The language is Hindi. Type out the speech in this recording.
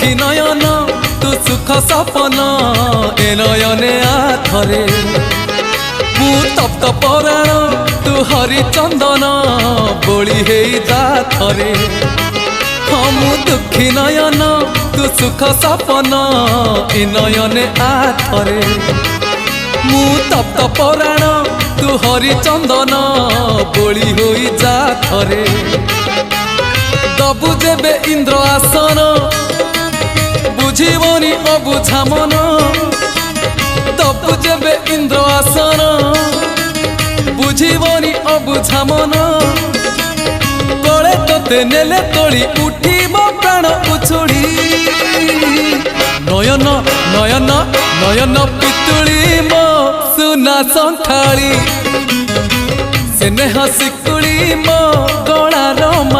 दुखी नयन तू सुख सपन ए नयने आथरे मु तप्त पराण तू हरिचंदन बोली हे जाथरे हाँ मु दुखी नयन तू सुख सपन ए नयने आथरे मु तप्त पराण तू हरिचंदन बोली हो जाथरे दबु जेबे इंद्र आसन बुझीबनी अबुझा मन दबु जेबे इंद्र आसन बुझीबनी अबुझा मन गले तोते नेले तोड़ी उठीब प्राण उछुड़ी नयन नयन नयन पितुड़ी मो सुना संथाली स्नेह शिकुड़ी मो गलार